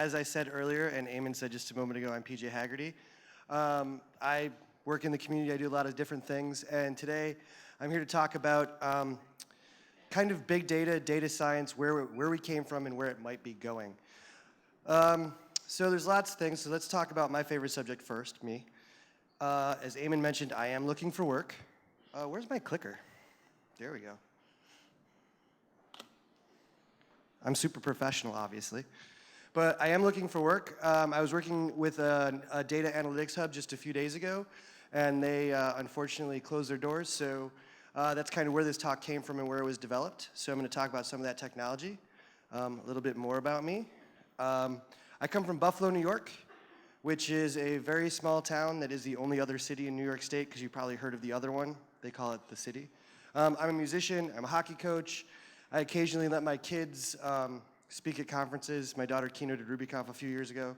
as I said earlier, and Eamon said just a moment ago, I'm PJ Hagerty. I work in the community. I do a lot of different things, and today I'm here to talk about kind of big data, data science, where we came from and where it might be going. So there's lots of things, so let's talk about my favorite subject first, me. As Eamon mentioned, I am looking for work. Where's my clicker? There we go. I'm super professional, obviously. But I am looking for work. I was working with a data analytics hub just a few days ago, and they unfortunately closed their doors. So that's kind of where this talk came from and where it was developed. So I'm going to talk about some of that technology, a little bit more about me. I come from Buffalo, New York, which is a very small town that is the only other city in New York State, because you probably heard of the other one. They call it the city. I'm a musician. I'm a hockey coach. I occasionally let my kids speak at conferences. My daughter keynoted RubyConf a few years ago.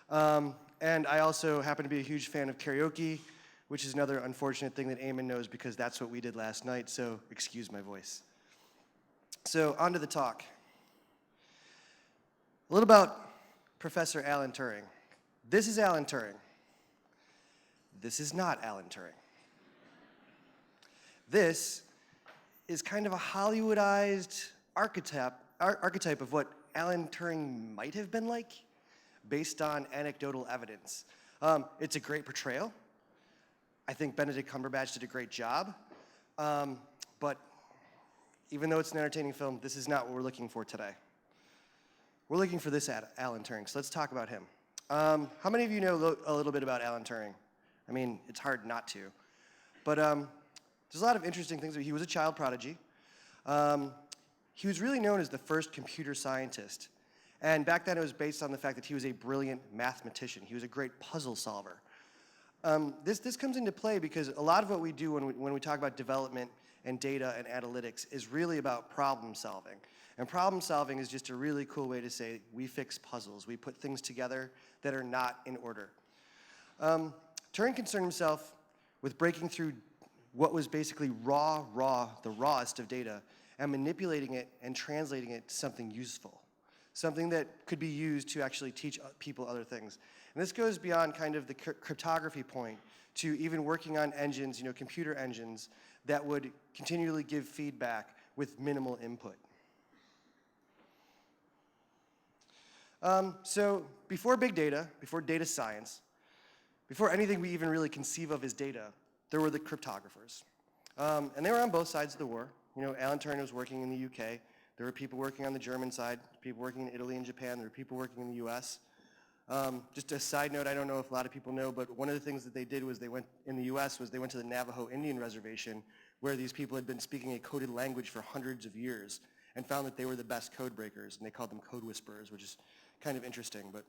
And I also happen to be a huge fan of karaoke, which is another unfortunate thing that Eamon knows, because that's what we did last night, so excuse my voice. So on to the talk. A little about Professor Alan Turing. This is Alan Turing. This is not Alan Turing. This is kind of a Hollywoodized archetype of what Alan Turing might have been like, based on anecdotal evidence. It's a great portrayal. I think Benedict Cumberbatch did a great job. But even though it's an entertaining film, this is not what we're looking for today. We're looking for this Alan Turing, so let's talk about him. How many of you know a little bit about Alan Turing? I mean, it's hard not to. But there's a lot of interesting things. He was a child prodigy. He was really known as the first computer scientist. And back then it was based on the fact that he was a brilliant mathematician. He was a great puzzle solver. This comes into play because a lot of what we do when we talk about development and data and analytics is really about problem solving. And problem solving is just a really cool way to say we fix puzzles. We put things together that are not in order. Turing concerned himself with breaking through what was basically the rawest of data, and manipulating it and translating it to something useful, something that could be used to actually teach people other things. And this goes beyond kind of the cryptography point to even working on engines, computer engines, that would continually give feedback with minimal input. So before big data, before data science, before anything we even really conceive of as data, there were the cryptographers. And they were on both sides of the war. Alan Turing was working in the UK. There were people working on the German side, people working in Italy and Japan. There were people working in the US. Just a side note, I don't know if a lot of people know, but one of the things that they did was they went to the Navajo Indian Reservation, where these people had been speaking a coded language for hundreds of years, and found that they were the best code breakers, and they called them code whisperers, which is kind of interesting. But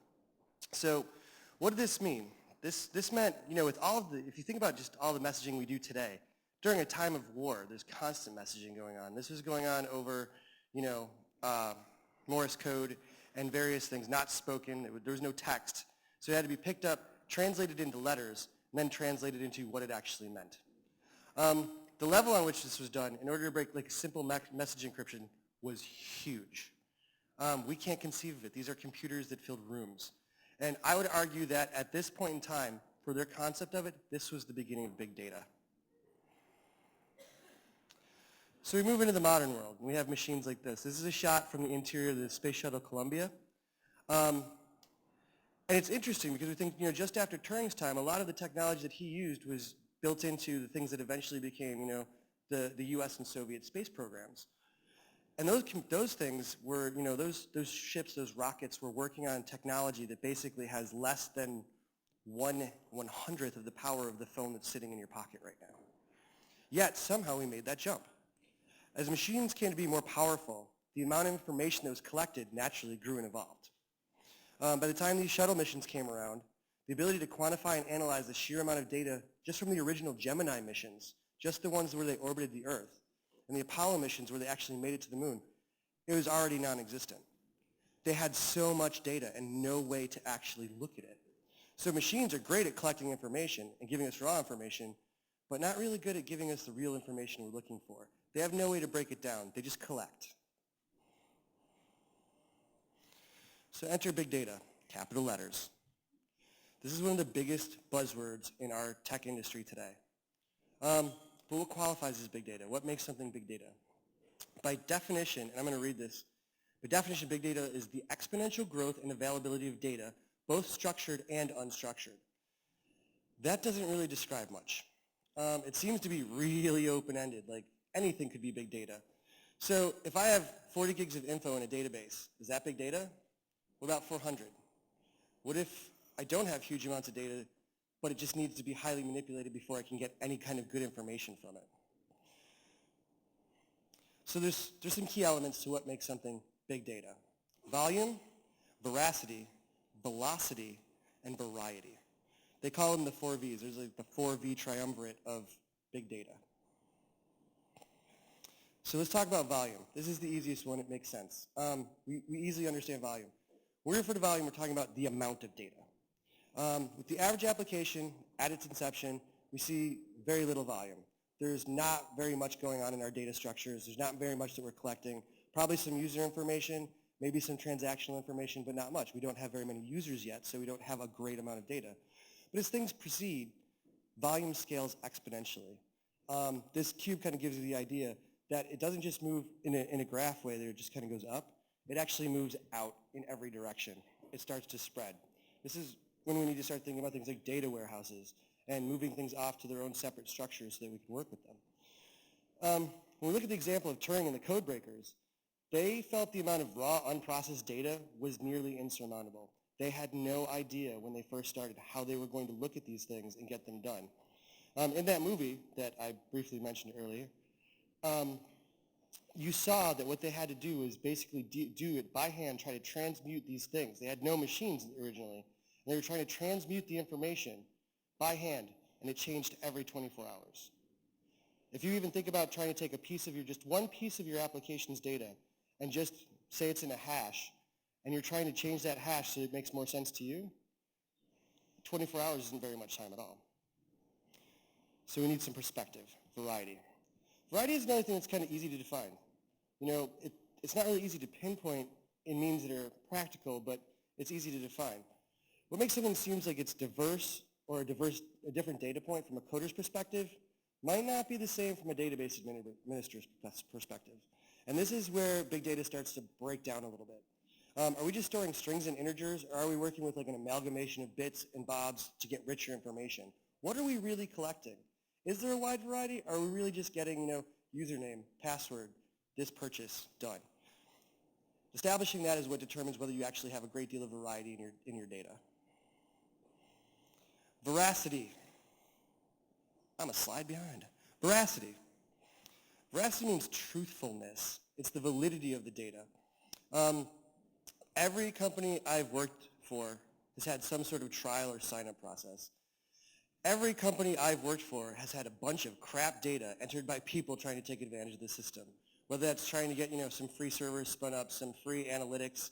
so what did this mean? This meant, with if you think about just all the messaging we do today, during a time of war, there's constant messaging going on. This was going on over, Morse code and various things, not spoken. There was no text. So it had to be picked up, translated into letters, and then translated into what it actually meant. The level on which this was done, in order to break like simple message encryption, was huge. We can't conceive of it. These are computers that filled rooms. And I would argue that at this point in time, for their concept of it, this was the beginning of big data. So we move into the modern world, and we have machines like this. This is a shot from the interior of the Space Shuttle Columbia. And it's interesting because we think, just after Turing's time, a lot of the technology that he used was built into the things that eventually became, the US and Soviet space programs. And those things were, those ships, those rockets were working on technology that basically has less than 1/100th of the power of the phone that's sitting in your pocket right now. Yet somehow we made that jump. As machines came to be more powerful, the amount of information that was collected naturally grew and evolved. By the time these shuttle missions came around, the ability to quantify and analyze the sheer amount of data just from the original Gemini missions, just the ones where they orbited the Earth, and the Apollo missions where they actually made it to the moon, it was already non-existent. They had so much data and no way to actually look at it. So machines are great at collecting information and giving us raw information, but not really good at giving us the real information we're looking for. They have no way to break it down. They just collect. So enter big data. capital letters. This is one of the biggest buzzwords in our tech industry today. But what qualifies as big data? What makes something big data? By definition, and I'm going to read this, by definition, big data is the exponential growth and availability of data, both structured and unstructured. That doesn't really describe much. It seems to be really open-ended, like anything could be big data. So if I have 40 gigs of info in a database, is that big data? What about 400? What if I don't have huge amounts of data, but it just needs to be highly manipulated before I can get any kind of good information from it? So there's some key elements to what makes something big data. Volume, veracity, velocity, and variety. They call them the 4 V's. There's like the 4V triumvirate of big data. So let's talk about volume. This is the easiest one. It makes sense. We easily understand volume. When we refer to volume, we're talking about the amount of data. With the average application at its inception, we see very little volume. There's not very much going on in our data structures. There's not very much that we're collecting. Probably some user information, maybe some transactional information, but not much. We don't have very many users yet, so we don't have a great amount of data. But as things proceed, volume scales exponentially. This cube kind of gives you the idea that it doesn't just move in a graph way that it just kind of goes up. It actually moves out in every direction. It starts to spread. This is when we need to start thinking about things like data warehouses and moving things off to their own separate structures so that we can work with them. When we look at the example of Turing and the code breakers, they felt the amount of raw, unprocessed data was nearly insurmountable. They had no idea when they first started how they were going to look at these things and get them done. In that movie that I briefly mentioned earlier, you saw that what they had to do was basically do it by hand, try to transmute these things. They had no machines originally. They were trying to transmute the information by hand, and it changed every 24 hours. If you even think about trying to take just one piece of your application's data and just say it's in a hash, and you're trying to change that hash so it makes more sense to you, 24 hours isn't very much time at all. So we need some perspective, variety. Variety is another thing that's kind of easy to define. You know, it's not really easy to pinpoint in means that are practical, but it's easy to define. What makes something seem like it's diverse or a different data point from a coder's perspective might not be the same from a database administrator's perspective. And this is where big data starts to break down a little bit. Are we just storing strings and integers, or are we working with like an amalgamation of bits and bobs to get richer information? What are we really collecting? Is there a wide variety, or are we really just getting, username, password, this purchase, done? Establishing that is what determines whether you actually have a great deal of variety in your data. Veracity. I'm a slide behind. Veracity. Veracity means truthfulness. It's the validity of the data. Every company I've worked for has had some sort of trial or sign-up process. Every company I've worked for has had a bunch of crap data entered by people trying to take advantage of the system. Whether that's trying to get, some free servers spun up, some free analytics.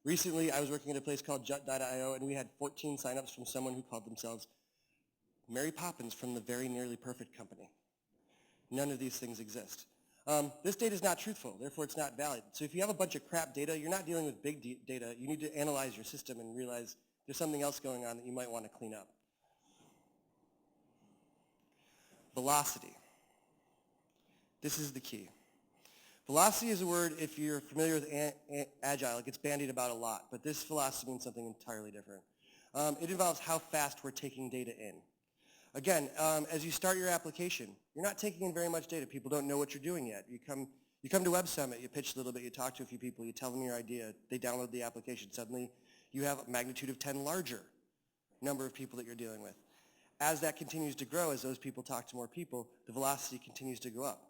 Recently I was working at a place called Jut.io, and we had 14 signups from someone who called themselves Mary Poppins from the Very Nearly Perfect Company. None of these things exist. This data is not truthful, therefore it's not valid. So if you have a bunch of crap data, you're not dealing with big data. You need to analyze your system and realize there's something else going on that you might want to clean up. Velocity. This is the key. Velocity is a word, if you're familiar with Agile, it gets bandied about a lot, but this velocity means something entirely different. It involves how fast we're taking data in. Again, as you start your application, you're not taking in very much data. People don't know what you're doing yet. You come to Web Summit, you pitch a little bit, you talk to a few people, you tell them your idea, they download the application. Suddenly, you have a magnitude of 10 larger number of people that you're dealing with. As that continues to grow, as those people talk to more people, the velocity continues to go up.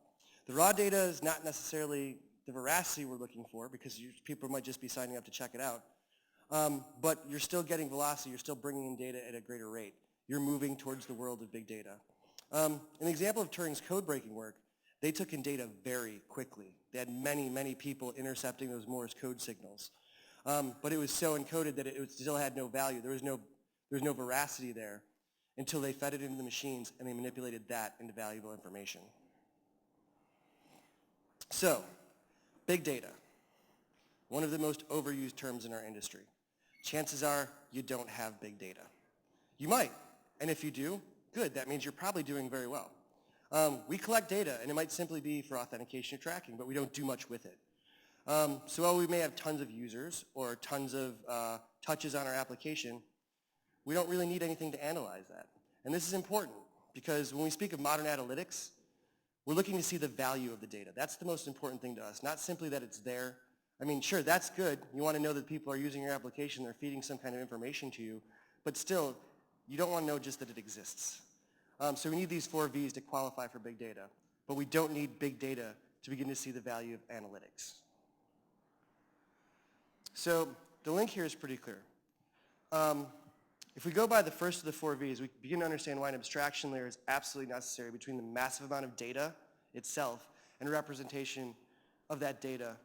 The raw data is not necessarily the veracity we're looking for, because people might just be signing up to check it out. But you're still getting velocity, you're still bringing in data at a greater rate. You're moving towards the world of big data. An example of Turing's code-breaking work, they took in data very quickly. They had many, many people intercepting those Morse code signals. But it was so encoded that it still had no value. There was no veracity there until they fed it into the machines and they manipulated that into valuable information. So, big data, one of the most overused terms in our industry. chances are you don't have big data. You might, and if you do, good. That means you're probably doing very well. We collect data, and it might simply be for authentication or tracking, but we don't do much with it. So while we may have tons of users or tons of touches on our application, we don't really need anything to analyze that. And this is important because when we speak of modern analytics, we're looking to see the value of the data. That's the most important thing to us, not simply that it's there. I mean, sure, that's good. You want to know that people are using your application, they're feeding some kind of information to you, but still, you don't want to know just that it exists. So we need these 4 V's to qualify for big data, but we don't need big data to begin to see the value of analytics. So the link here is pretty clear. If we go by the first of the 4 V's, we begin to understand why an abstraction layer is absolutely necessary between the massive amount of data itself and representation of that data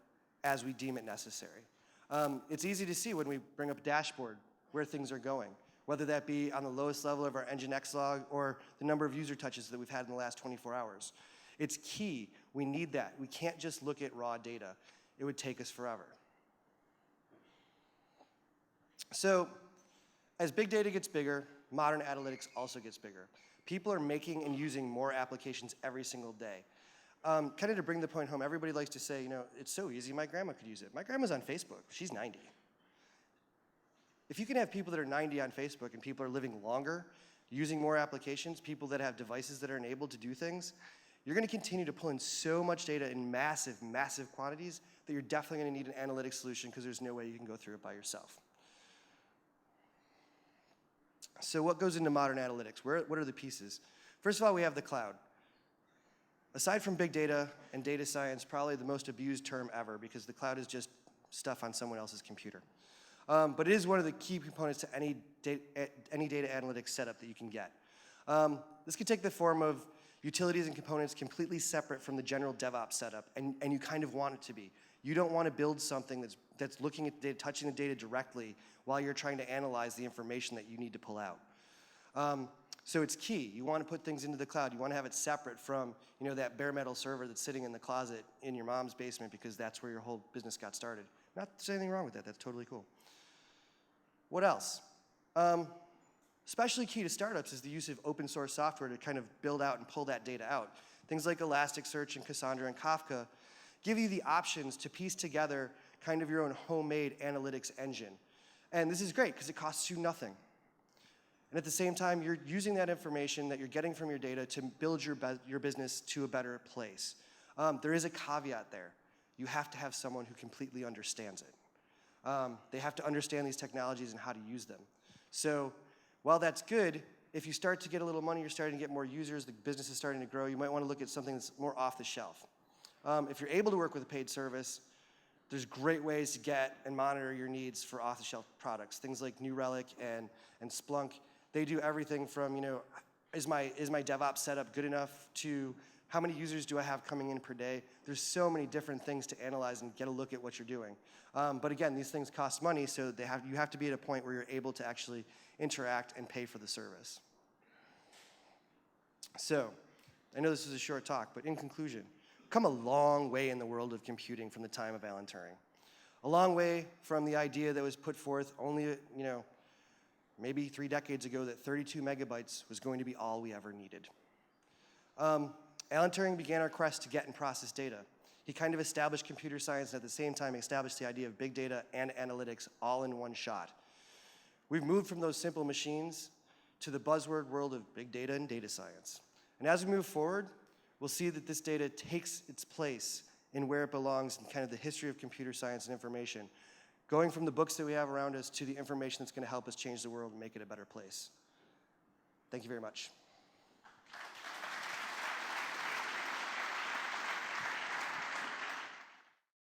as we deem it necessary. It's easy to see when we bring up a dashboard where things are going, whether that be on the lowest level of our Nginx log or the number of user touches that we've had in the last 24 hours. It's key. We need that. We can't just look at raw data. It would take us forever. So as big data gets bigger, modern analytics also gets bigger. People are making and using more applications every single day. Kind of to bring the point home, everybody likes to say, you know, it's so easy, my grandma could use it. My grandma's on Facebook, she's 90. If you can have people that are 90 on Facebook and people are living longer, using more applications, people that have devices that are enabled to do things, you're going to continue to pull in so much data in massive, massive quantities that you're definitely going to need an analytics solution because there's no way you can go through it by yourself. So what goes into modern analytics? What are the pieces? First of all, we have the cloud. Aside from big data and data science, probably the most abused term ever because the cloud is just stuff on someone else's computer. But it is one of the key components to any data analytics setup that you can get. This could take the form of utilities and components completely separate from the general DevOps setup, and you kind of want it to be. You don't want to build something that's looking at data, touching the data directly while you're trying to analyze the information that you need to pull out. So it's key. You want to put things into the cloud. You want to have it separate from, you know, that bare metal server that's sitting in the closet in your mom's basement because that's where your whole business got started. Not there's anything wrong with that. That's totally cool. What else? Especially key to startups is the use of open source software to kind of build out and pull that data out. Things like Elasticsearch and Cassandra and Kafka give you the options to piece together kind of your own homemade analytics engine. And this is great because it costs you nothing. And at the same time, you're using that information that you're getting from your data to build your business to a better place. There is a caveat there. You have to have someone who completely understands it. They have to understand these technologies and how to use them. So while that's good, if you start to get a little money, you're starting to get more users, the business is starting to grow, you might want to look at something that's more off the shelf. If you're able to work with a paid service, there's great ways to get and monitor your needs for off-the-shelf products. Things like New Relic and Splunk, they do everything from, you know, is my DevOps setup good enough to how many users do I have coming in per day? There's so many different things to analyze and get a look at what you're doing. But again, these things cost money, so you have to be at a point where you're able to actually interact and pay for the service. So, I know this is a short talk, but in conclusion, we've come a long way in the world of computing from the time of Alan Turing. A long way from the idea that was put forth only, you know, maybe 3 decades ago that 32 megabytes was going to be all we ever needed. Alan Turing began our quest to get and process data. He kind of established computer science and at the same time established the idea of big data and analytics all in one shot. We've moved from those simple machines to the buzzword world of big data and data science. And as we move forward, we'll see that this data takes its place in where it belongs in kind of the history of computer science and information, going from the books that we have around us to the information that's going to help us change the world and make it a better place. Thank you very much.